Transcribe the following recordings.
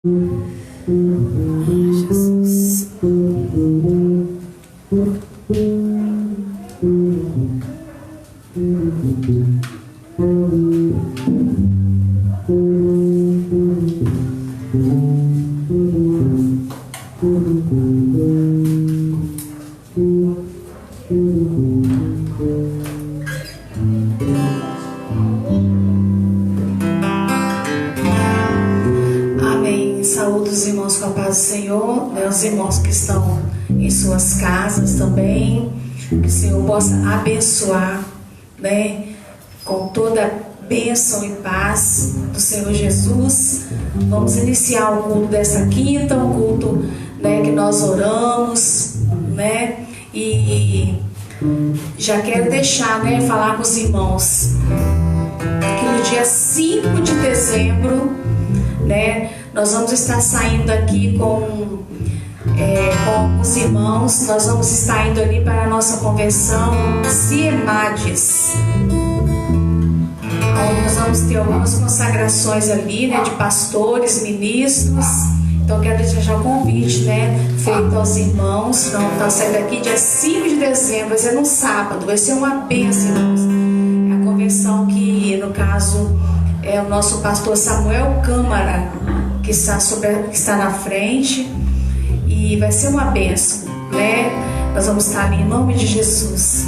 Jesus. Amém. Saúde os irmãos com a paz do Senhor, né? Os irmãos que estão em suas casas também, que o Senhor possa abençoar, né? Com toda a bênção e paz do Senhor Jesus. Vamos iniciar o culto dessa quinta, um culto, né, que nós oramos, né? E já quero deixar, né, falar com os irmãos que no dia 5 de dezembro, né, nós vamos estar saindo aqui com os irmãos. Nós vamos estar indo ali para a nossa convenção Siemades, onde nós vamos ter algumas consagrações ali, né, de pastores, ministros. Então quero deixar o convite, né, feito aos irmãos. Então nós saímos daqui dia 5 de dezembro, vai ser no sábado, vai ser uma bênção, irmãos. É a convenção que, no caso, é o nosso pastor Samuel Câmara que está na frente, e vai ser uma bênção, né? Nós vamos estar ali em nome de Jesus.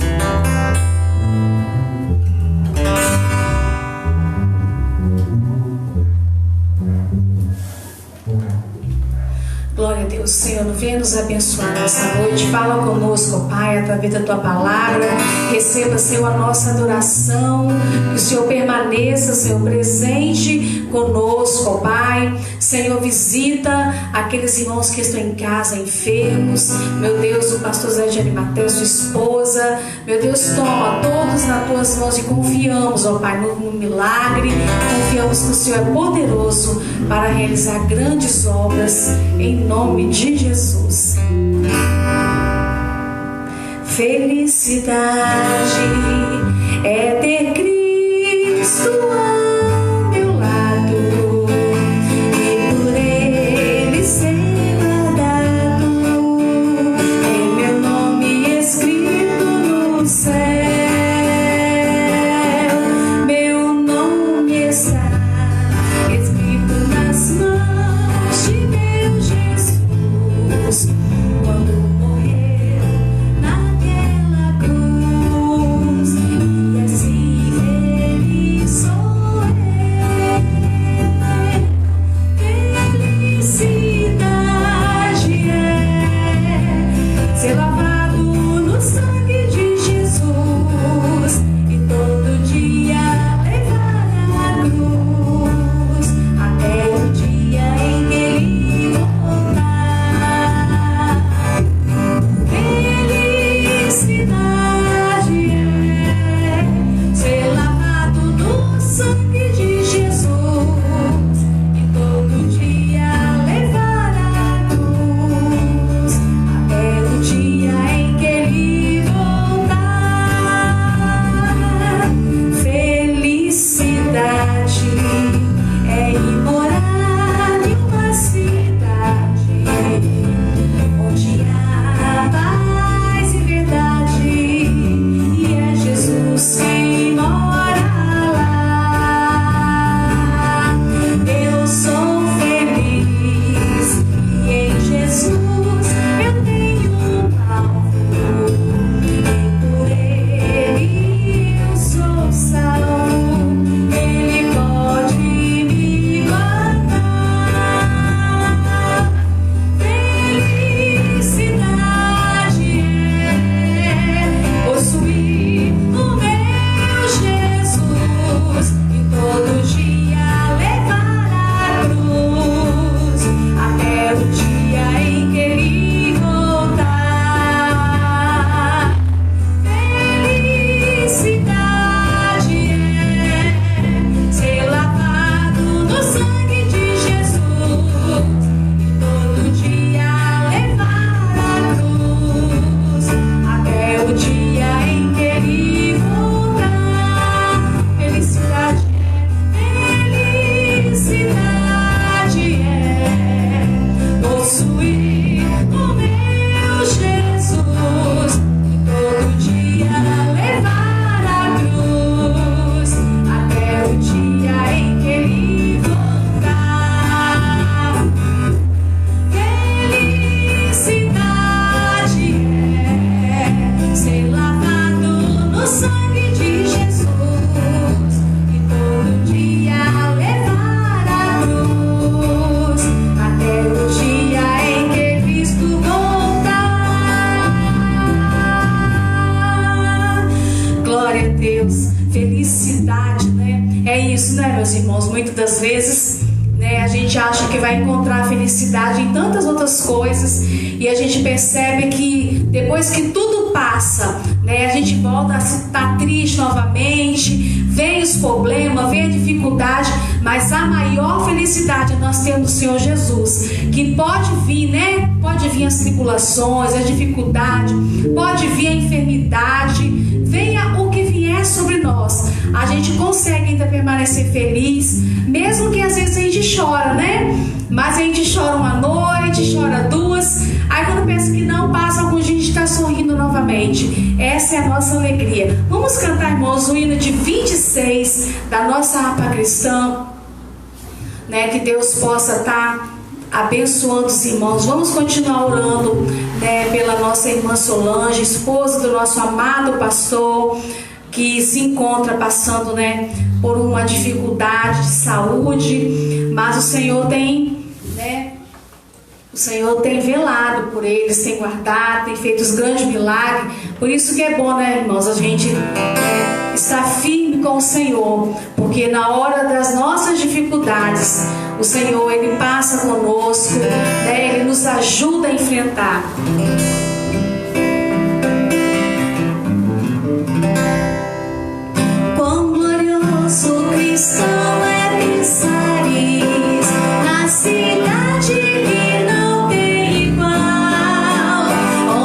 Glória a Deus. Senhor, venha nos abençoar nessa noite. Fala conosco, Pai, através da Tua palavra. Receba, Senhor, a nossa adoração. Que o Senhor permaneça, Senhor, presente conosco, Pai. Senhor, visita aqueles irmãos que estão em casa, enfermos. Meu Deus, o pastor Zé de Arimateia, sua esposa. Meu Deus, toma todos nas Tuas mãos e confiamos, ó Pai, no milagre. Confiamos que o Senhor é poderoso para realizar grandes obras em nome de Jesus. Felicidade é ter Cristo ao meu lado e por Ele ser guardado, em meu nome escrito no céu. Meu nome está escrito nas mãos de meu Jesus. Quando morreu naquela cruz, e assim encontrar felicidade em tantas outras coisas, e a gente percebe que depois que tudo passa, né, a gente volta a estar triste novamente, vem os problemas, vem a dificuldade, mas a maior felicidade nós temos no Senhor Jesus, que pode vir, né? Pode vir as tribulações, a dificuldade, pode vir a enfermidade, venha o que vier sobre nós, a gente consegue ainda permanecer feliz, mesmo que às vezes a gente chora, né? Mas a gente chora uma noite, chora duas, aí quando pensa que não, passa algum dia, a gente está sorrindo novamente. Essa é a nossa alegria. Vamos cantar, irmãos, o hino de 26 da nossa harpa cristã, né? Que Deus possa estar abençoando os irmãos. Vamos continuar orando, né, pela nossa irmã Solange, esposa do nosso amado pastor, que se encontra passando, né, por uma dificuldade de saúde, mas o Senhor tem, né, o Senhor tem velado por eles, tem guardado, tem feito os grandes milagres. Por isso que é bom, né, irmãos, a gente estar firme com o Senhor, porque na hora das nossas dificuldades, o Senhor, Ele passa conosco, né, Ele nos ajuda a enfrentar. Quão glorioso cristão é pensares na cidade que não tem igual,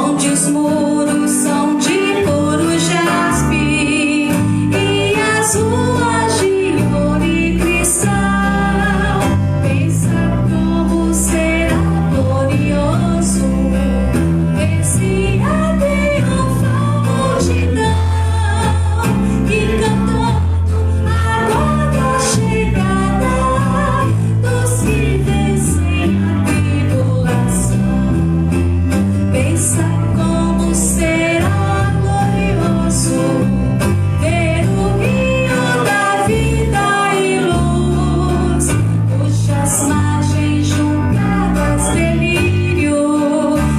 onde os muros são de puro jaspe e as ruas de ouro e cristal. Pensa como será glorioso esse triunfal multidão que cantando agora a chegada dos que vencem a tribulação. Pensa como será glorioso ver o rio da vida e luz, cujas margens juntadas delírio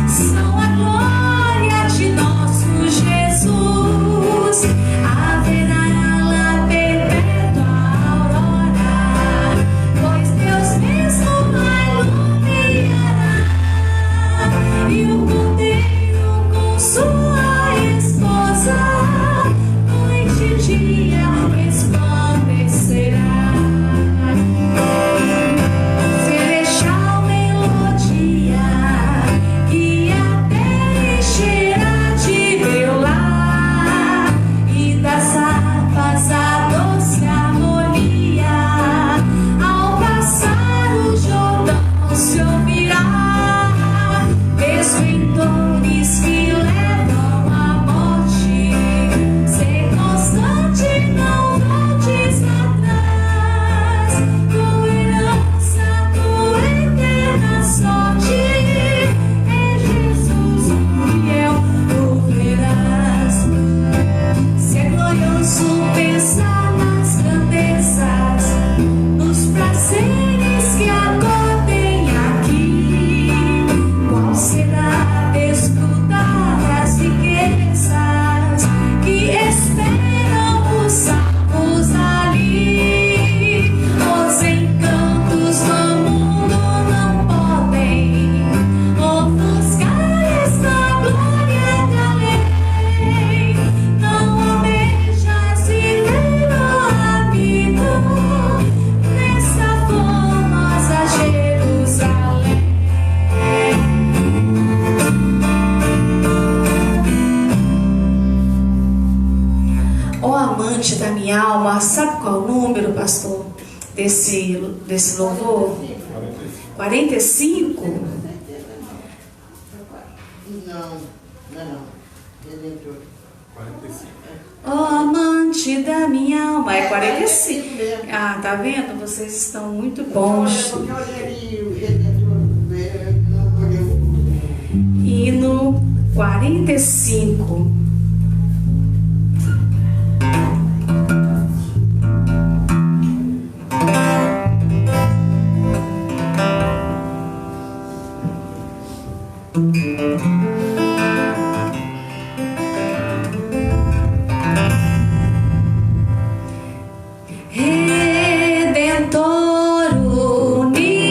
são a glória de nosso Jesus. Haverá lá perpétua aurora, pois Deus mesmo a iluminará, e o cordeiro com sua esposa noite e dia resplandecerá. Celestial melodia que até encherá de brilhar, e das harpas a doce harmonia ao passar o Jordão se ouvirá, esplendores que levam à morte. Ser constante, não voltes atrás, tua herança, tua eterna sorte, em Jesus fiel tu verás. Se é glorioso pensar nas grandezas, nos prazeres que agora tem aqui, qual será desfrutar das riquezas que esperam os salvos ali? Os encantos do mundo não podem ofuscar esta glória da lei. Não almejas viver amigo nessa formosa Jerusalém. Ó amante da minha alma, sabe qual é o número, pastor, desse louvor? 45? Não. Redentor. 45. Ó amante da minha alma, é 45. 45 mesmo. Ah, tá vendo? Vocês estão muito bons. Porque eu olhei o Redentor, não olhei. Hino 45. Redentor unimos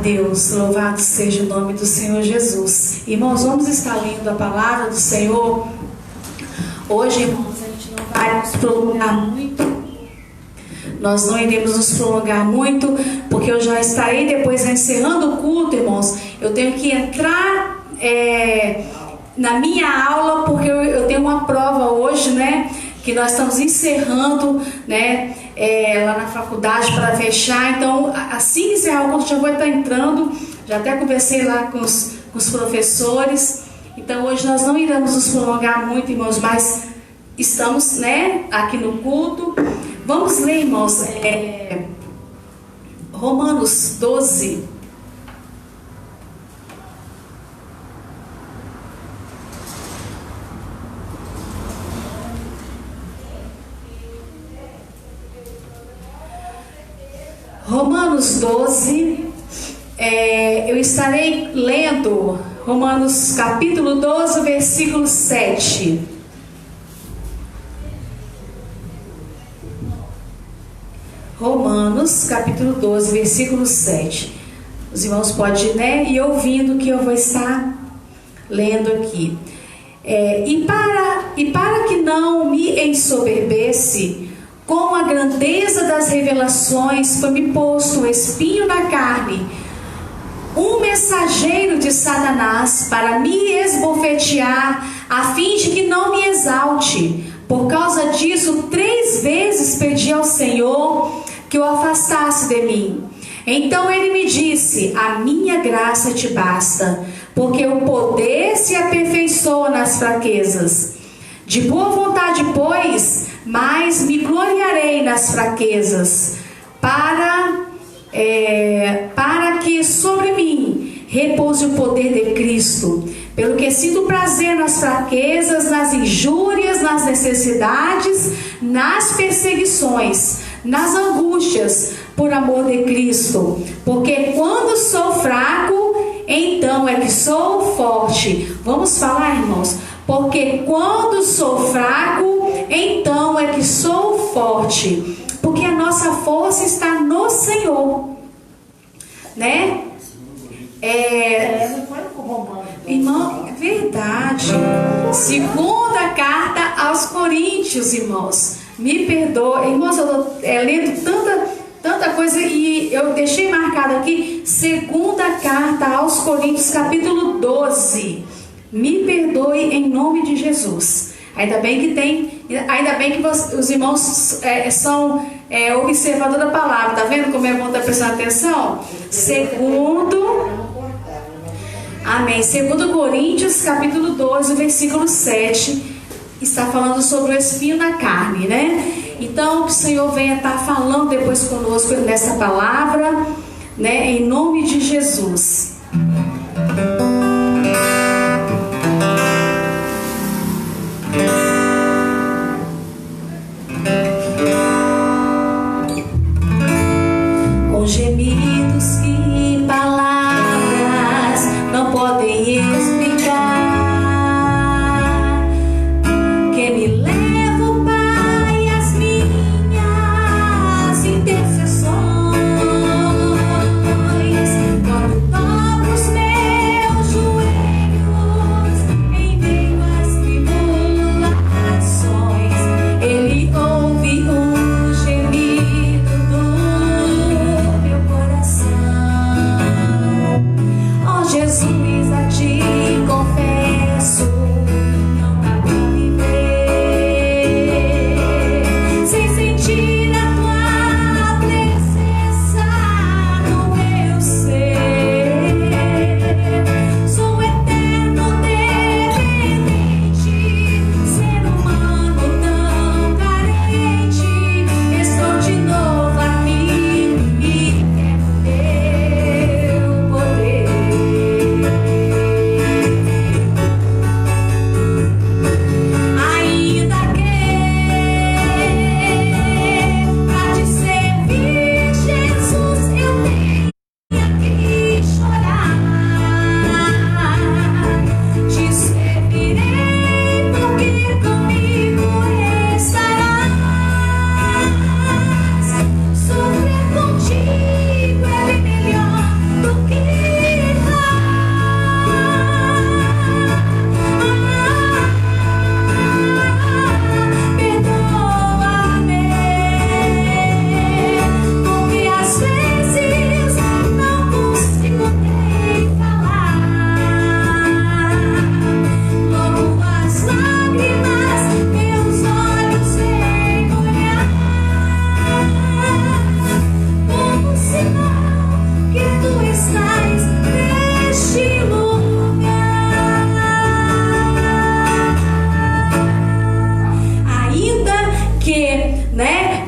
Deus, louvado seja o nome do Senhor Jesus. Irmãos, vamos estar lendo a palavra do Senhor. Hoje, irmãos, a gente não vai nos prolongar muito. Nós não iremos nos prolongar muito, porque eu já estarei depois encerrando o culto, irmãos. Eu tenho que entrar na minha aula, porque eu tenho uma prova hoje, né? Que nós estamos encerrando, né? Lá na faculdade para fechar. Então, assim que encerrar o curso, já vou estar entrando. Já até conversei lá com os professores. Então, hoje nós não iremos nos prolongar muito, irmãos, mas estamos, né, aqui no culto. Vamos ler, irmãos, Romanos 12. Romanos 12, eu estarei lendo Romanos capítulo 12, versículo 7. Romanos capítulo 12, versículo 7. Os irmãos podem, né, ir ouvindo que eu vou estar lendo aqui. E para que não me ensoberbesse com a grandeza das revelações, foi-me posto um espinho na carne, um mensageiro de Satanás, para me esbofetear, a fim de que não me exalte. Por causa disso, 3 vezes pedi ao Senhor que o afastasse de mim. Então ele me disse: a minha graça te basta, porque o poder se aperfeiçoa nas fraquezas. De boa vontade, pois, mas me gloriarei nas fraquezas, para que sobre mim repouse o poder de Cristo. Pelo que sinto prazer nas fraquezas, nas injúrias, nas necessidades, nas perseguições, nas angústias, por amor de Cristo. Porque quando sou fraco, então é que sou forte. Vamos falar, irmãos? Porque quando sou fraco, então é que sou forte. Porque a nossa força está no Senhor, né? Irmão, é verdade. Segunda carta aos Coríntios, irmãos. Me perdoe, irmãos, eu estou lendo tanta coisa e eu deixei marcado aqui. Segunda carta aos Coríntios, capítulo 12. Me perdoe em nome de Jesus. Ainda bem que os irmãos são observadores da palavra. Tá vendo como é bom estar prestando atenção? Amém. 2 Coríntios, capítulo 12, versículo 7, está falando sobre o espinho na carne, né? Então, que o Senhor venha estar falando depois conosco nessa palavra, né? Em nome de Jesus. Com gemidos que palavras não podem explicar, que me leva, Pai, às minhas intercessões, quando dobro os meus joelhos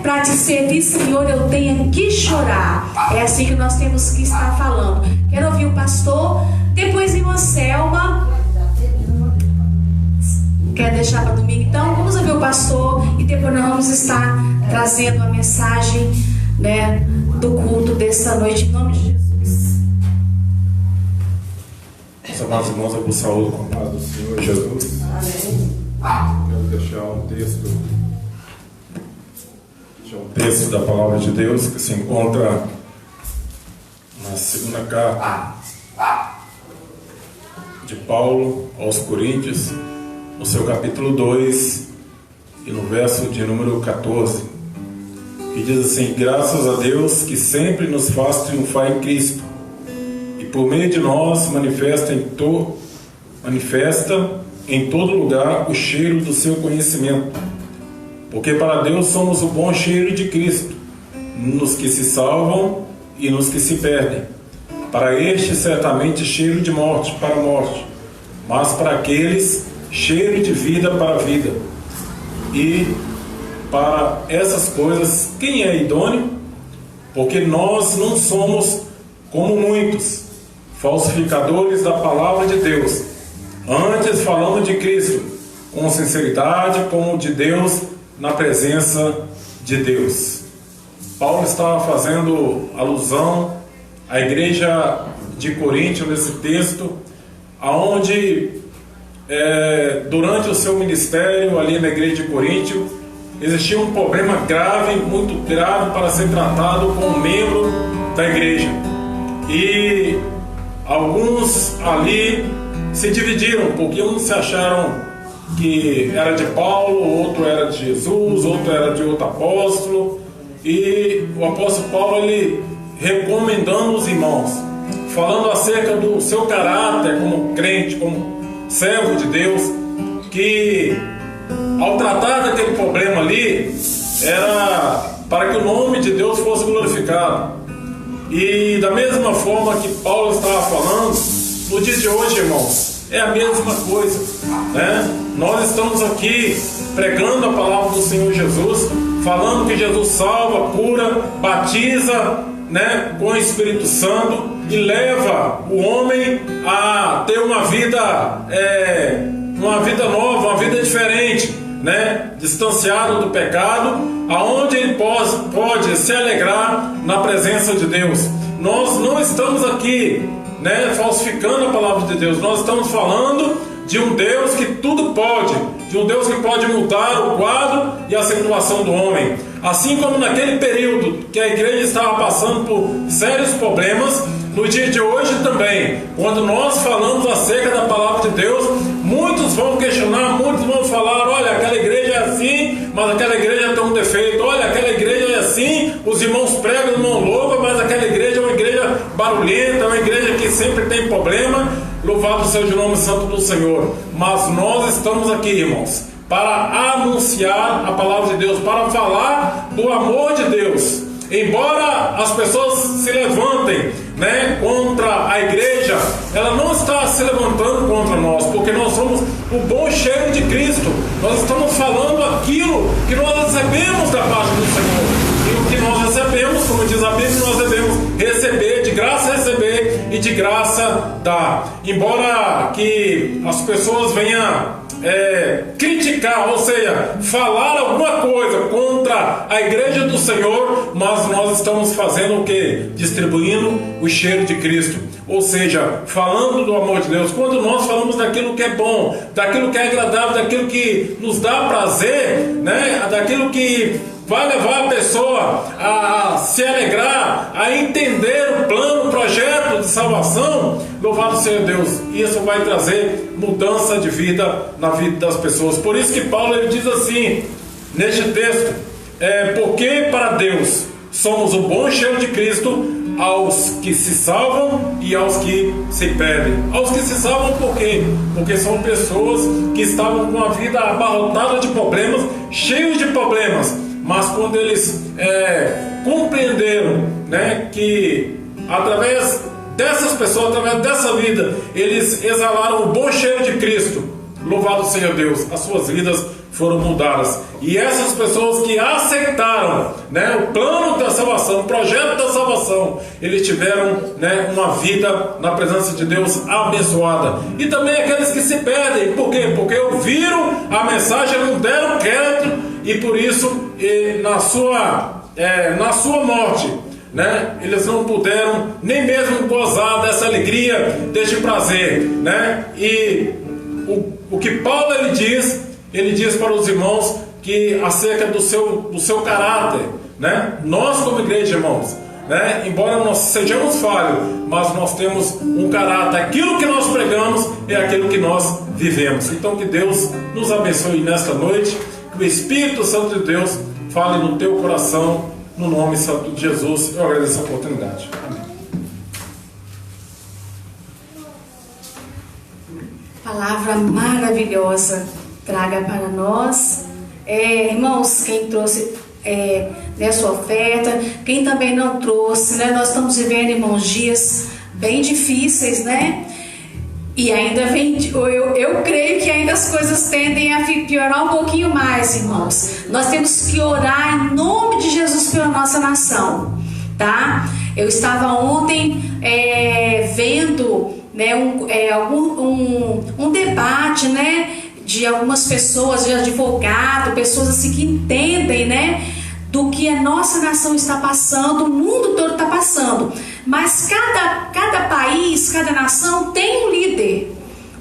para te servir, Senhor, eu tenha que chorar. É assim que nós temos que estar falando. Quero ouvir o pastor, depois irmã Selma. Quer deixar para domingo? Então, vamos ouvir o pastor e depois nós vamos estar trazendo a mensagem, né, do culto desta noite, em nome de Jesus. Meus amados irmãos, eu vos saúdo com a paz do Senhor Jesus. Quero deixar um texto da palavra de Deus que se encontra na segunda carta de Paulo aos Coríntios, no seu capítulo 2 e no verso de número 14, que diz assim: graças a Deus que sempre nos faz triunfar em Cristo e por meio de nós manifesta em todo lugar o cheiro do seu conhecimento, porque para Deus somos o bom cheiro de Cristo, nos que se salvam e nos que se perdem. Para este certamente cheiro de morte para a morte, mas para aqueles cheiro de vida para a vida. E para essas coisas quem é idôneo? Porque nós não somos como muitos falsificadores da palavra de Deus. Antes falamos de Cristo com sinceridade, como de Deus, na presença de Deus. Paulo estava fazendo alusão à igreja de Corinto nesse texto, aonde durante o seu ministério ali na igreja de Corinto existia um problema grave, muito grave, para ser tratado com um membro da igreja. E alguns ali se dividiram, porque uns se acharam que era de Paulo, outro era de Jesus, outro era de outro apóstolo. E o apóstolo Paulo, ele recomendando os irmãos, falando acerca do seu caráter como crente, como servo de Deus, que ao tratar daquele problema ali, era para que o nome de Deus fosse glorificado. E da mesma forma que Paulo estava falando, no dia de hoje, irmãos, é a mesma coisa, né? Nós estamos aqui pregando a palavra do Senhor Jesus, falando que Jesus salva, cura, batiza, né, com o Espírito Santo e leva o homem a ter uma vida nova, uma vida diferente, né, distanciado do pecado, aonde ele pode se alegrar na presença de Deus. Nós não estamos aqui, né, falsificando a palavra de Deus. Nós estamos falando de um Deus que tudo pode, de um Deus que pode mudar o quadro e a situação do homem. Assim como naquele período que a igreja estava passando por sérios problemas, no dia de hoje também, quando nós falamos acerca da palavra de Deus, muitos vão questionar, muitos vão falar: olha, aquela igreja é assim, mas aquela igreja tem um defeito. Olha, aquela igreja é assim, os irmãos pregam, irmão louva, mas aquela igreja é uma igreja barulhenta, é uma igreja que sempre tem problema. Louvado seja o nome santo do Senhor. Mas nós estamos aqui, irmãos, para anunciar a palavra de Deus, para falar do amor de Deus. Embora as pessoas se levantem, né, contra a igreja, ela não está se levantando contra nós, porque nós somos o bom cheiro de Cristo. Nós estamos falando aquilo que nós recebemos da parte do Senhor. E o que nós recebemos, como diz a Bíblia, nós devemos receber, de graça receber e de graça dar. Embora que as pessoas venham criticar, ou seja, falar alguma coisa contra a igreja do Senhor, mas nós estamos fazendo o que? Distribuindo o cheiro de Cristo, ou seja, falando do amor de Deus. Quando nós falamos daquilo que é bom, daquilo que é agradável, daquilo que nos dá prazer, né? Daquilo que vai levar a pessoa a se alegrar, a entender o plano, o projeto de salvação, louvado seja Deus. Isso vai trazer mudança de vida na vida das pessoas. Por isso que Paulo, ele diz assim, neste texto, porque para Deus somos o bom cheiro de Cristo aos que se salvam e aos que se perdem. Aos que se salvam por quê? Porque são pessoas que estavam com a vida abarrotada de problemas, cheios de problemas. Mas quando eles compreenderam, né, que através dessas pessoas, através dessa vida, eles exalaram o bom cheiro de Cristo, louvado seja Deus, as suas vidas foram mudadas. E essas pessoas que aceitaram, né, o plano da salvação, o projeto da salvação, eles tiveram, né, uma vida na presença de Deus abençoada. E também aqueles que se perdem. Por quê? Porque ouviram a mensagem, não deram crédito, e por isso, na sua morte, né, eles não puderam nem mesmo gozar dessa alegria, deste prazer, né? E o que Paulo ele diz para os irmãos que acerca do seu caráter, né? Nós como igreja, irmãos, né, embora nós sejamos falhos, mas nós temos um caráter. Aquilo que nós pregamos é aquilo que nós vivemos. Então que Deus nos abençoe nesta noite, que o Espírito Santo de Deus fale no teu coração, no nome santo de Jesus. Eu agradeço a oportunidade. Amém. Palavra maravilhosa traga para nós. Irmãos, quem trouxe sua oferta, quem também não trouxe, né? Nós estamos vivendo, irmãos, dias bem difíceis, né? E ainda vem, eu creio que ainda as coisas tendem a piorar um pouquinho mais, irmãos. Nós temos que orar em nome de Jesus pela nossa nação, tá? Eu estava ontem vendo, né, um debate, né, de algumas pessoas, de advogado, pessoas assim que entendem, né, do que a nossa nação está passando, o mundo todo está passando. Mas cada país, cada nação tem um líder,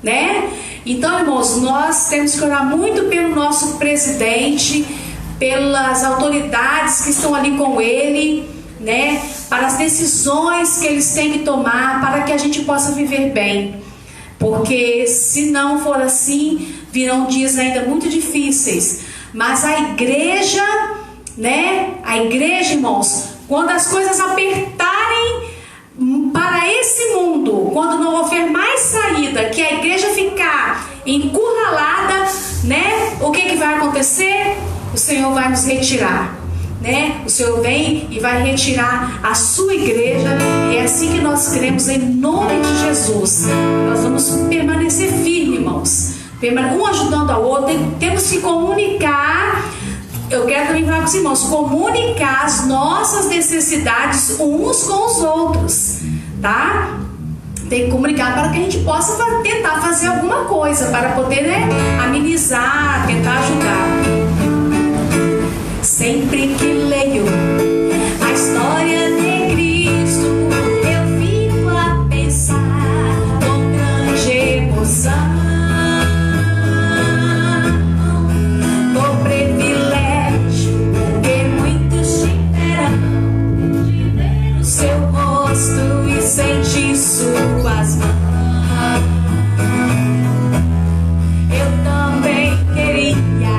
né? Então, irmãos, nós temos que orar muito pelo nosso presidente, pelas autoridades que estão ali com ele, né? Para as decisões que eles têm que tomar, para que a gente possa viver bem. Porque se não for assim, virão dias ainda muito difíceis. Mas a igreja, né? A igreja, irmãos, quando as coisas apertarem para esse mundo, quando não houver mais saída, que a igreja ficar encurralada, né? O que vai acontecer? O Senhor vai nos retirar, né? O Senhor vem e vai retirar a sua igreja, e é assim que nós cremos, em nome de Jesus. Nós vamos permanecer firmes, irmãos, um ajudando ao outro. Temos que comunicar. Eu quero também falar com os irmãos, comunicar as nossas necessidades uns com os outros, tá? Tem que comunicar para que a gente possa tentar fazer alguma coisa, para poder, né, amenizar, tentar ajudar. Sempre que leio a história de Cristo, eu fico a pensar com grande emoção. Sentir suas mãos. Eu também queria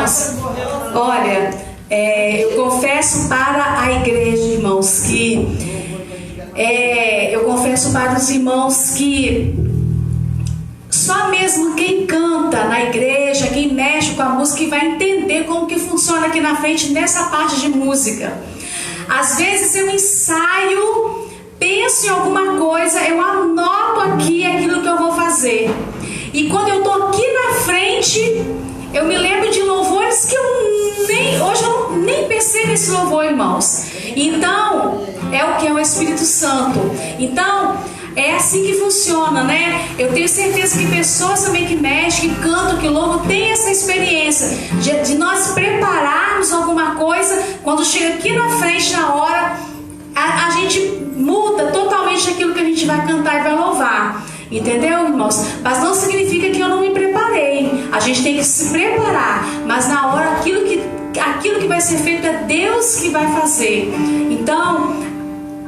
irmãos, olha, eu confesso para a igreja, irmãos, que eu confesso para os irmãos que só mesmo quem canta na igreja, quem mexe com a música, vai entender como que funciona aqui na frente nessa parte de música. Às vezes eu ensaio, penso em alguma coisa, eu anoto aqui aquilo que eu vou fazer. E quando eu estou aqui na frente, eu me lembro de louvores que hoje eu nem percebo esse louvor, irmãos. Então, é o que é o Espírito Santo. Então, é assim que funciona, né? Eu tenho certeza que pessoas também que mexem, que cantam, que louvam, têm essa experiência de nós prepararmos alguma coisa. Quando chega aqui na frente, na hora, a gente muda totalmente aquilo que a gente vai cantar e vai louvar. Entendeu, irmãos? Mas não significa que eu não me preparei. A gente tem que se preparar. Mas na hora, aquilo que vai ser feito é Deus que vai fazer. Então,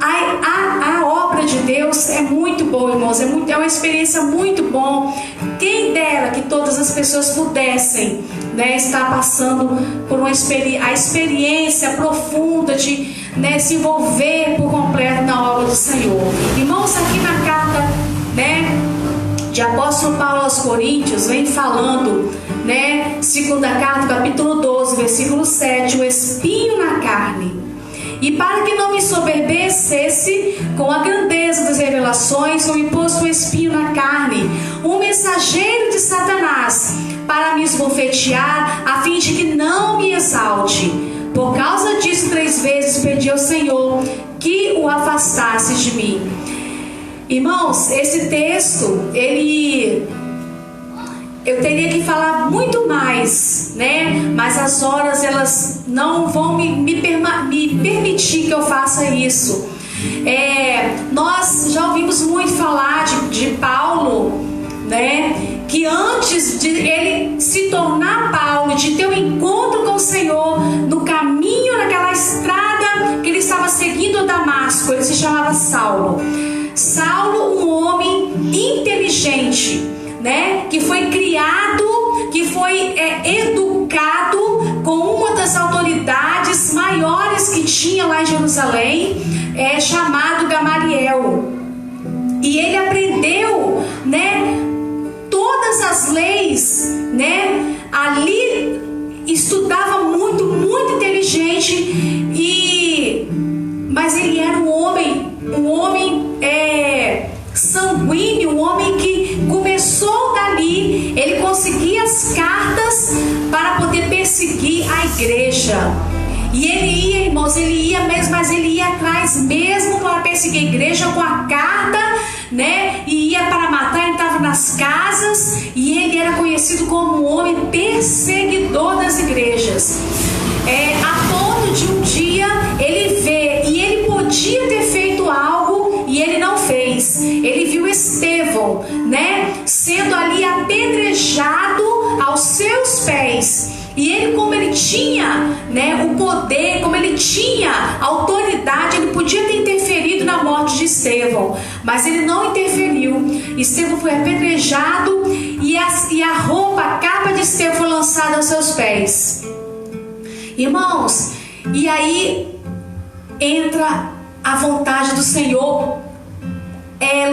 a obra de Deus é muito boa, irmãos. É uma experiência muito boa. Quem dera que todas as pessoas pudessem, né, estar passando por a experiência profunda de, né, se envolver por completo na obra do Senhor. Irmãos, aqui na carta, né, de apóstolo Paulo aos Coríntios, vem falando, né, segunda carta, capítulo 12, versículo 7, o espinho na carne. E para que não me soberbecesse com a grandeza das revelações, foi imposto um espinho na carne, um mensageiro de Satanás, para me esbofetear, a fim de que não me exalte. Por causa disso, 3 vezes pedi ao Senhor que o afastasse de mim. Irmãos, esse texto, eu teria que falar muito mais, né? Mas as horas, elas não vão me permitir que eu faça isso. Nós já ouvimos muito falar de Paulo, né? Que antes de ele se tornar Paulo, de ter um encontro com o Senhor, no caminho, naquela estrada que ele estava seguindo a Damasco, ele se chamava Saulo. Saulo, um homem inteligente, né? Que foi criado, que foi educado com uma das autoridades maiores que tinha lá em Jerusalém, chamado Gamaliel. E ele aprendeu, né, todas as leis, né? Ali estudava muito, muito inteligente, mas ele era um homem sanguíneo, um homem que começou dali. Ele conseguia as cartas para poder perseguir a igreja. E ele ia, irmãos, mas ele ia atrás mesmo para perseguir a igreja com a carta, né? E ia para matar, entrava nas casas, e ele era conhecido como um homem perseguidor das igrejas. A ponto de um dia ele vê, e ele podia ter feito algo e ele não fez. Ele viu Estevão, né, sendo ali apedrejado aos seus pés. E ele, como ele tinha, né, o poder, como ele tinha autoridade, ele podia ter interferido na morte de Estevão, mas ele não interferiu. Estevão foi apedrejado e a capa de Estevão foi lançada aos seus pés. Irmãos, e aí entra a vontade do Senhor,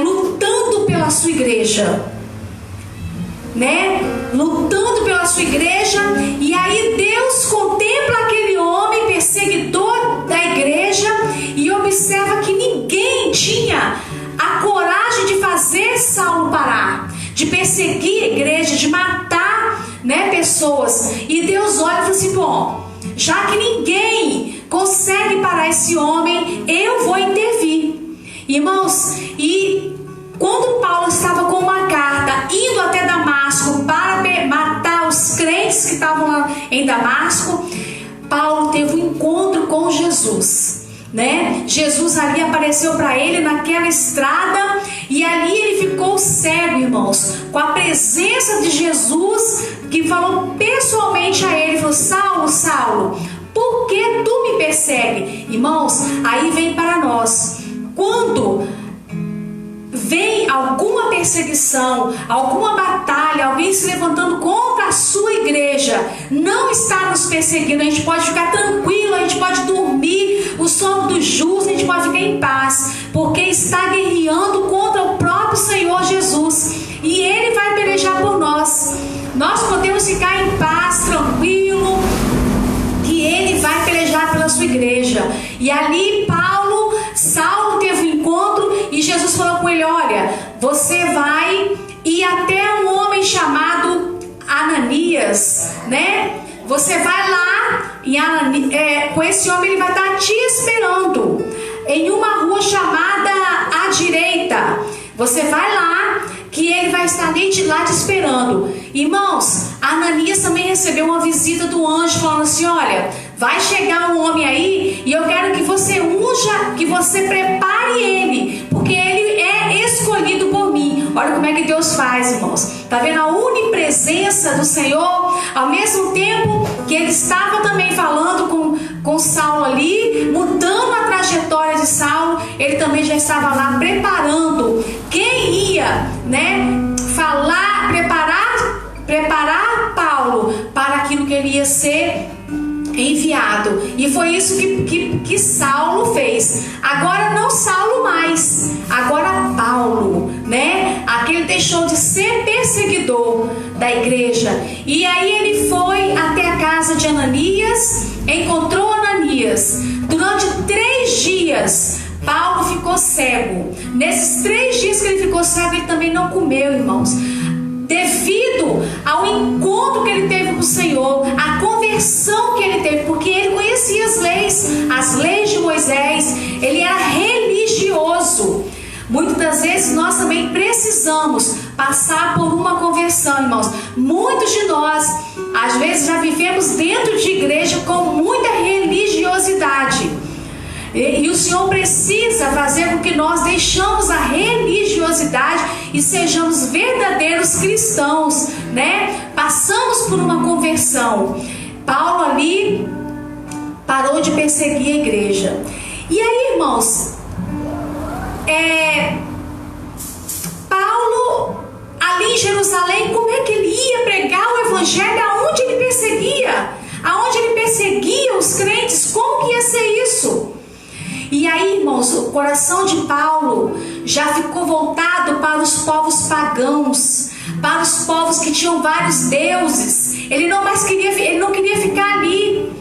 lutando pela sua igreja, né? Lutando pela sua igreja. E aí Deus contempla aquele homem perseguidor da igreja e observa que ninguém tinha a coragem de fazer Saulo parar, de perseguir a igreja, de matar, né, pessoas. E Deus olha e fala assim: bom, já que ninguém consegue parar esse homem, eu vou intervir. Irmãos, e quando Paulo estava com uma carta indo até Damasco para matar os crentes que estavam lá em Damasco, Paulo teve um encontro com Jesus, né? Jesus ali apareceu para ele naquela estrada, e ali ele ficou cego, irmãos, com a presença de Jesus, que falou pessoalmente a ele, falou: Saulo, Saulo, por que tu me persegue? Irmãos, aí vem para nós, quando vem alguma perseguição, alguma batalha, alguém se levantando contra a sua igreja, não está nos perseguindo, a gente pode ficar tranquilo, a gente pode dormir o sono do justo, a gente pode ficar em paz, porque está guerreando contra o próprio Senhor Jesus, e Ele vai pelejar por nós. Nós podemos ficar em paz, tranquilo, que Ele vai pelejar pela sua igreja. E ali Saulo teve um encontro e Jesus falou com ele: olha, você vai ir até um homem chamado Ananias, né? Você vai lá com esse homem, ele vai estar te esperando em uma rua chamada à direita. Você vai lá, que ele vai estar lá te esperando. Irmãos, Ananias também recebeu uma visita do anjo falando assim: olha, vai chegar um homem aí e eu quero que você unja, que você prepare ele, porque ele é escolhido por mim. Olha como é que Deus faz, irmãos. Tá vendo a onipresença do Senhor? Ao mesmo tempo que ele estava também falando com Saulo ali, mudando a trajetória de Saulo, ele também já estava lá preparando quem ia, preparar Paulo para aquilo que ele ia ser enviado. E foi isso que Saulo fez. Agora não Saulo mais, agora Paulo, aquele deixou de ser perseguidor da igreja. E aí ele foi até a casa de Ananias, encontrou Ananias. Durante 3 dias Paulo ficou cego. Nesses 3 dias que ele ficou cego, ele também não comeu, irmãos, devido ao encontro que ele teve com o Senhor, a conversão que ele teve, porque ele conhecia as leis de Moisés, ele era religioso. Muitas das vezes nós também precisamos passar por uma conversão, irmãos. Muitos de nós, às vezes, já vivemos dentro de igreja com muita religiosidade. E o Senhor precisa fazer com que nós deixamos a religiosidade e sejamos verdadeiros cristãos, Passamos por uma conversão. Paulo ali parou de perseguir a igreja. E aí, irmãos, Paulo ali em Jerusalém, como é que ele ia pregar o evangelho aonde ele perseguia? Aonde ele perseguia os crentes? Como que ia ser isso? E aí, irmãos, o coração de Paulo já ficou voltado para os povos pagãos, para os povos que tinham vários deuses. Ele não queria ficar ali,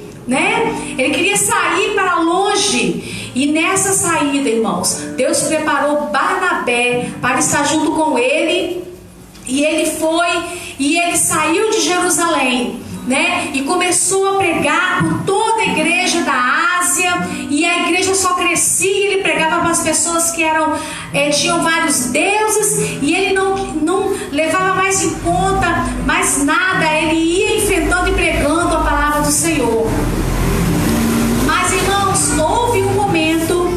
Ele queria sair para longe. E nessa saída, irmãos, Deus preparou Barnabé para estar junto com ele. E ele saiu de Jerusalém, e começou a pregar por toda a igreja da Ásia, e a igreja só crescia. Ele pregava para as pessoas que tinham vários deuses, e ele não levava mais em conta mais nada, ele ia enfrentando e pregando a palavra do Senhor. Mas, irmãos, houve um momento,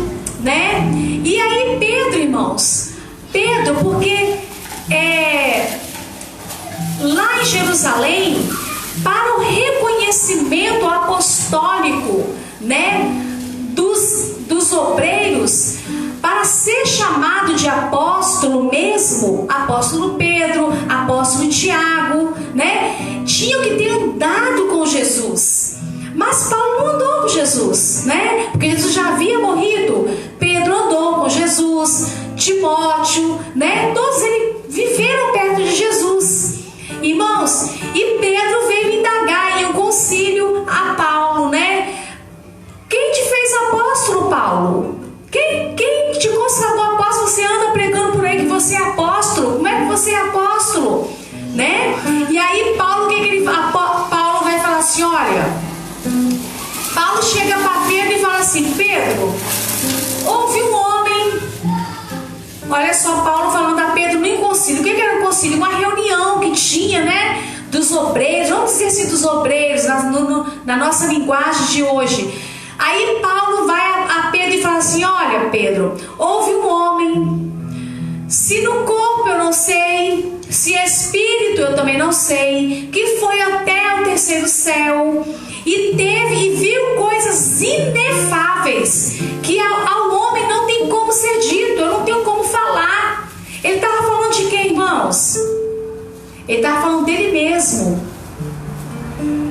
e aí Pedro, irmãos, porque lá em Jerusalém, para o reconhecimento apostólico, dos obreiros, para ser chamado de apóstolo mesmo, apóstolo Pedro, apóstolo Tiago, tinham que ter andado com Jesus. Mas Paulo não andou com Jesus, porque Jesus já havia morrido. Pedro andou com Jesus, Timóteo, todos eles viveram perto de Jesus. Irmãos, e Pedro veio indagar em um concílio a Paulo, Quem te fez apóstolo, Paulo? Quem te consagrou apóstolo? Você anda pregando por aí que você é apóstolo. Como é que você é apóstolo? E aí Paulo vai falar assim, olha, Paulo chega para Pedro e fala assim: Pedro, houve um homem. Olha só, Paulo falando a Pedro no concílio. O que era um concílio? Uma reunião que tinha, dos obreiros, vamos dizer assim, dos obreiros, na nossa linguagem de hoje. Aí Paulo vai a Pedro e fala assim: olha, Pedro, houve um homem, se no corpo eu não sei, se espírito eu também não sei, que foi até o 3º céu e viu coisas inefáveis que ao homem não tem como ser dito, eu não tenho como falar. Ele estava falando dele mesmo.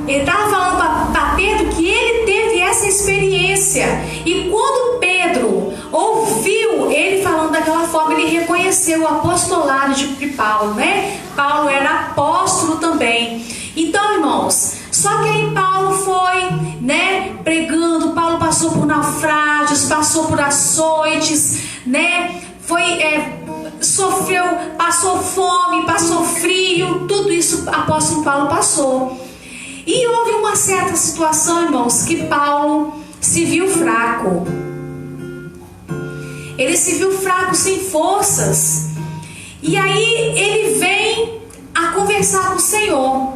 Ele estava falando para Pedro que ele teve essa experiência. E quando Pedro ouviu ele falando daquela forma, ele reconheceu o apostolado de Paulo, né? Paulo era apóstolo também. Então, irmãos, só que aí Paulo foi, né, pregando. Paulo passou por naufrágios, passou por açoites, né? Sofreu, passou fome, passou frio. Tudo isso o apóstolo Paulo passou. E houve uma certa situação, irmãos, que Paulo se viu fraco. Ele se viu fraco, sem forças. E aí ele vem a conversar com o Senhor.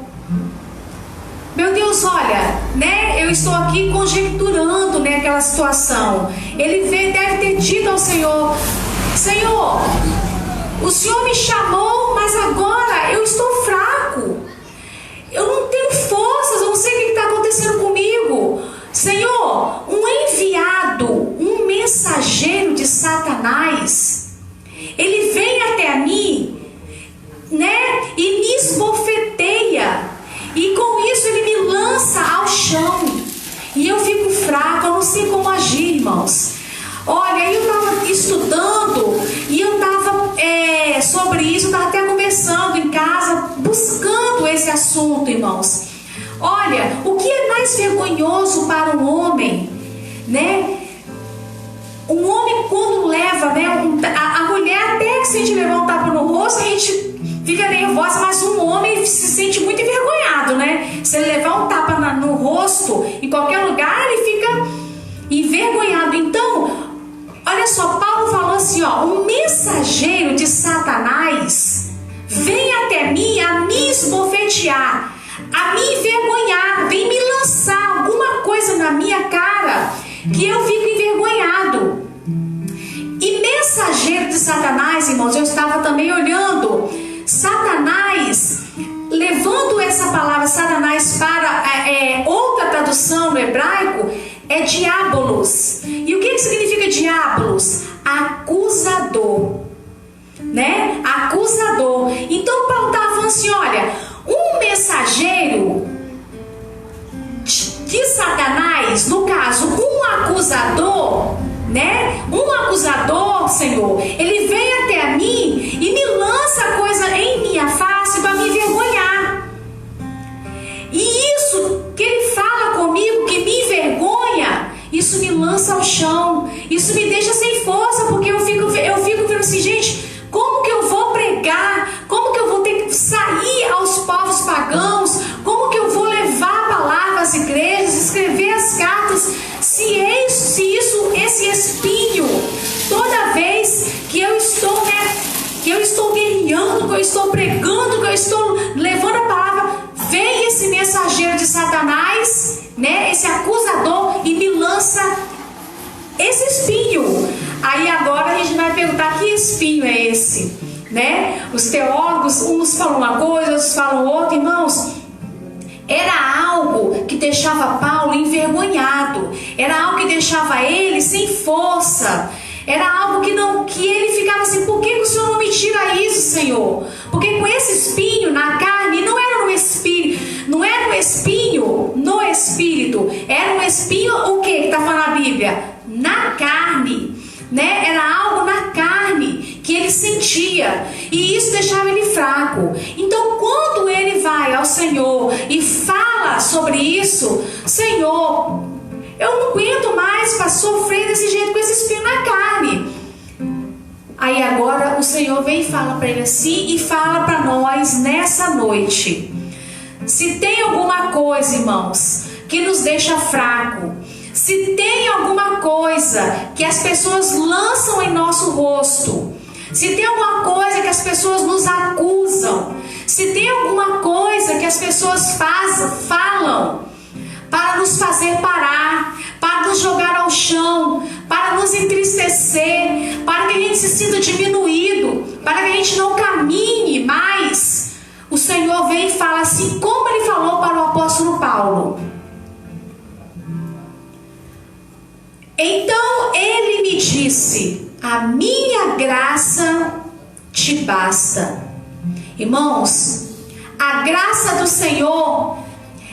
Meu Deus, olha, né? Eu estou aqui conjecturando, né, aquela situação. Ele deve ter dito ao Senhor: Senhor, o Senhor me chamou, mas agora eu estou fraco. Eu não tenho forças, eu não sei o que está acontecendo comigo. Senhor, um enviado, um mensageiro de Satanás, ele vem até mim, né? E me esbofeteia. E com isso ele me lança ao chão. E eu fico fraco, eu não sei como agir, irmãos. Olha, eu estava estudando e eu estava sobre isso, eu estava até conversando em casa, buscando esse assunto, irmãos. Olha, o que é mais vergonhoso para um homem, né? Um homem quando leva, né? A mulher até que se a gente levar um tapa no rosto, a gente fica nervosa, mas um homem se sente muito envergonhado, né? Se ele levar um tapa no rosto, em qualquer lugar, ele fica envergonhado. Então, olha só, Paulo falou assim, ó: um mensageiro de Satanás vem até mim a me esbofetear, a me envergonhar, vem me lançar alguma coisa na minha cara que eu fico envergonhado. E mensageiro de Satanás, irmãos, eu estava também olhando, Satanás, levando essa palavra Satanás para outra tradução no hebraico, é diabolos. E o que significa diabolos? Acusador, né? Acusador. Então Paulo estava falando assim, olha, um mensageiro de Satanás, no caso, um acusador, né? Um acusador, Senhor, ele vem até mim e me lança coisa em minha face para me envergonhar. E isso que ele fala comigo, que me envergonha, isso me lança ao chão, isso me deixa sem força, porque eu fico vendo assim, gente, como que eu vou pregar? Como que eu vou ter que sair aos povos pagãos? Como que eu vou levar a palavra às igrejas, escrever as cartas, se esse espinho, toda vez que eu estou, né, que eu estou guerreando, que eu estou pregando, que eu estou levando a palavra, vem esse mensageiro de Satanás, né, esse acusador, e me lança esse espinho. Aí agora a gente vai perguntar: que espinho é esse? Né? Os teólogos, uns falam uma coisa, outros falam outra. Irmãos, era algo que deixava Paulo envergonhado, era algo que deixava ele sem força, era algo que ele ficava assim: por que o Senhor não me tira isso, Senhor? Porque com esse espinho na carne, não era no espírito, não era um espinho no espírito, era um espinho, o que está falando a Bíblia? Na carne, né? Era algo na carne que ele sentia, e isso deixava ele fraco. Então, quando ele vai ao Senhor e fala sobre isso: Senhor, eu não aguento mais para sofrer desse jeito com esse espinho na carne. Aí agora o Senhor vem e fala para ele assim, e fala para nós nessa noite: se tem alguma coisa, irmãos, que nos deixa fraco, se tem alguma coisa que as pessoas lançam em nosso rosto, se tem alguma coisa que as pessoas nos acusam, se tem alguma coisa que as pessoas falam para nos fazer parar, para nos jogar ao chão, para nos entristecer, para que a gente se sinta diminuído, para que a gente não caminhe mais, o Senhor vem e fala assim, como ele falou para o apóstolo Paulo: então ele me disse, a minha graça te basta. Irmãos, a graça do Senhor,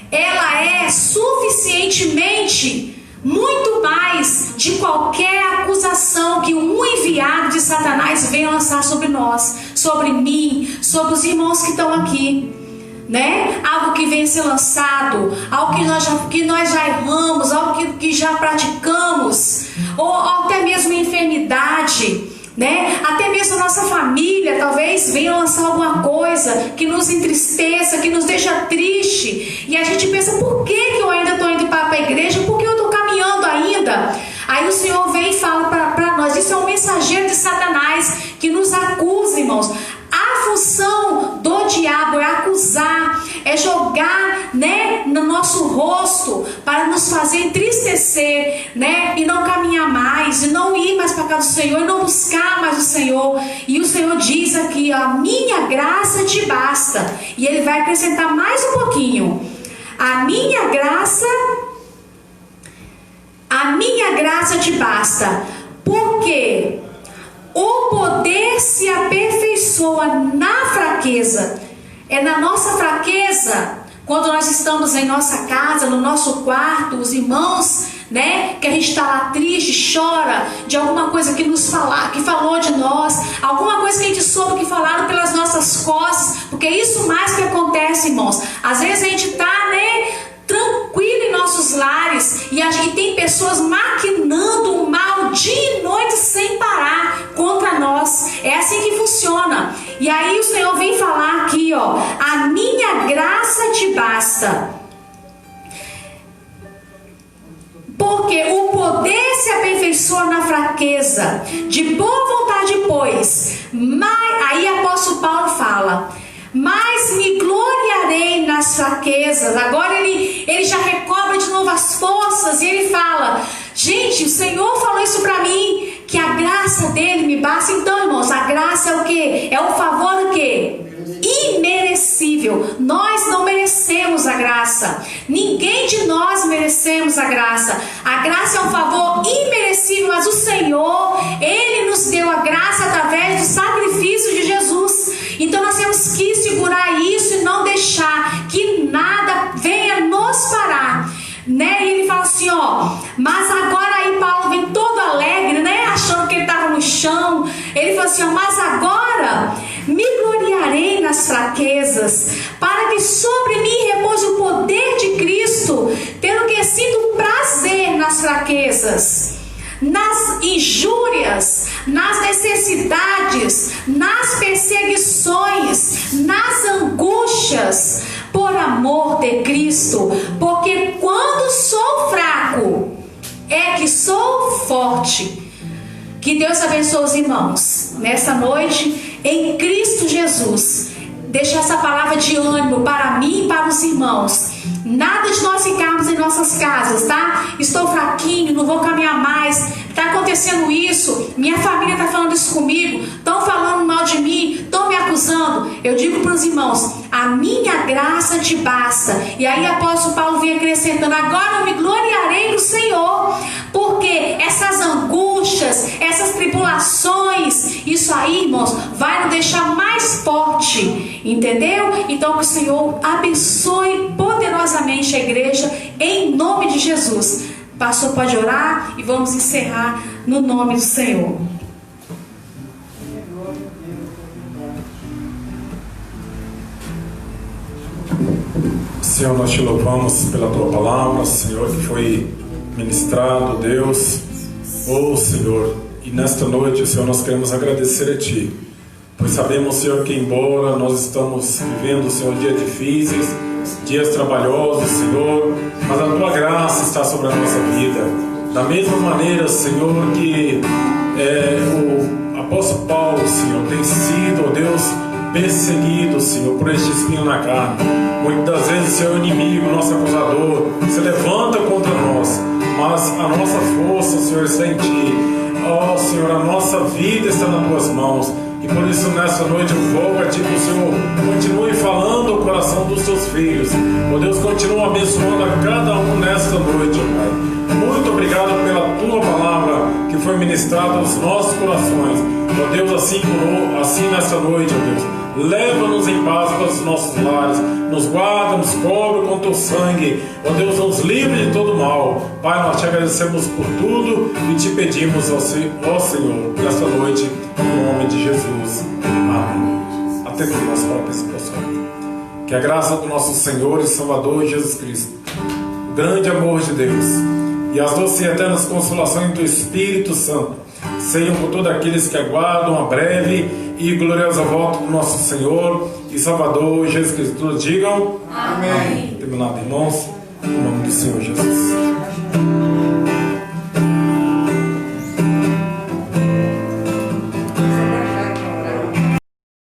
ela é suficientemente muito mais de qualquer acusação que um enviado de Satanás venha lançar sobre nós, sobre mim, sobre os irmãos que estão aqui, né? Algo que venha ser lançado, algo que nós já erramos, algo que já praticamos, ou até mesmo enfermidade, né? Até mesmo a nossa família talvez venha lançar alguma coisa que nos entristeça, que nos deixa triste, e a gente pensa: por que eu ainda estou indo para a igreja? Por que eu estou caminhando ainda? Aí o Senhor vem e fala para nós: isso é um mensageiro de Satanás que nos acusa, irmãos. A função do diabo é acusar, é jogar, né, no nosso rosto para nos fazer entristecer, né, e não caminhar mais, e não ir mais para a casa do Senhor, e não buscar mais o Senhor. E o Senhor diz aqui: a minha graça te basta. E Ele vai acrescentar mais um pouquinho: a minha graça te basta, porque o poder se aperfeiçoa na fraqueza. É na nossa fraqueza, quando nós estamos em nossa casa, no nosso quarto, os irmãos, né, que a gente está lá triste, chora de alguma coisa que que falou de nós, alguma coisa que a gente soube que falaram pelas nossas costas, porque isso mais que acontece, irmãos. Às vezes a gente está, né, tranquilo em nossos lares, e tem pessoas maquinando o mal dia e noite sem parar contra nós. É assim que funciona. E aí o Senhor vem falar aqui, ó: a minha graça te basta, porque o poder se aperfeiçoa na fraqueza. De boa vontade, pois, aí apóstolo Paulo fala: mas me gloriarei nas fraquezas. Agora ele já recobra de novo as forças, e ele fala: gente, o Senhor falou isso para mim, que a graça dele me basta. Então, irmãos, a graça é o quê? É o favor o quê? Imerecível. Nós não merecemos a graça. Ninguém de nós merecemos a graça. A graça é um favor imerecível, mas o Senhor, Ele nos deu a graça através do sacrifício de Jesus. Então nós temos que segurar isso e não deixar que nada venha nos parar, né? E ele fala assim, ó: mas agora, aí Paulo vem todo alegre, né, achando que ele estava no chão. Ele fala assim, ó: mas agora me gloriarei nas fraquezas, para que sobre mim repouse o poder de Cristo, pelo que sinto prazer nas fraquezas, nas injúrias, nas necessidades, nas perseguições, nas angústias, por amor de Cristo. Porque quando sou fraco, é que sou forte. Que Deus abençoe os irmãos nessa noite, em Cristo Jesus. Deixa essa palavra de ânimo para mim e para os irmãos. Nada de nós ficarmos em nossas casas, tá? Estou fraquinho, não vou caminhar mais, está acontecendo isso, minha família está falando isso comigo, estão falando mal de mim, estão me acusando. Eu digo para os irmãos: a minha graça te basta. E aí o apóstolo Paulo vem acrescentando: agora eu me gloriarei no Senhor, porque essas angústias, essas tribulações, isso aí, irmãos, vai nos deixar mais forte, entendeu? Então que o Senhor abençoe poderosamente a igreja, em nome de Jesus. Pastor, pode orar e vamos encerrar no nome do Senhor. Senhor, nós te louvamos pela tua palavra, Senhor, que foi ministrado, Deus. Oh, Senhor, e nesta noite, Senhor, nós queremos agradecer a Ti, pois sabemos, Senhor, que embora nós estamos vivendo, Senhor, dias difíceis, dias trabalhosos, Senhor, mas a Tua graça está sobre a nossa vida. Da mesma maneira, Senhor, que o apóstolo Paulo, Senhor, tem sido, oh Deus, perseguido, Senhor, por este espinho na carne. Muitas vezes, Senhor, o inimigo, nosso acusador, se levanta contra nós, mas a nossa força, Senhor, está em Ti. Oh, Senhor, a nossa vida está nas Tuas mãos. E por isso, nessa noite, eu vou a Ti, que o Senhor continue falando o coração dos Teus filhos. Oh Deus, continua abençoando a cada um nesta noite, Pai. Muito obrigado pela Tua palavra que foi ministrada aos nossos corações. Oh Deus, assim nessa noite, oh Deus, leva-nos em paz para os nossos lares, nos guarda, nos cobre com teu sangue, ó Deus, nos livre de todo mal. Pai, nós te agradecemos por tudo e te pedimos, ó Senhor, nesta noite, em nome de Jesus. Amém. Atende o nosso próprio coração. Que a graça do nosso Senhor e Salvador Jesus Cristo, o grande amor de Deus e as doces e eternas consolações do Espírito Santo sejam por todos aqueles que aguardam a breve e gloriosa volta do nosso Senhor e Salvador Jesus Cristo. Todos digam amém. Terminado, irmãos, em nome do Senhor Jesus.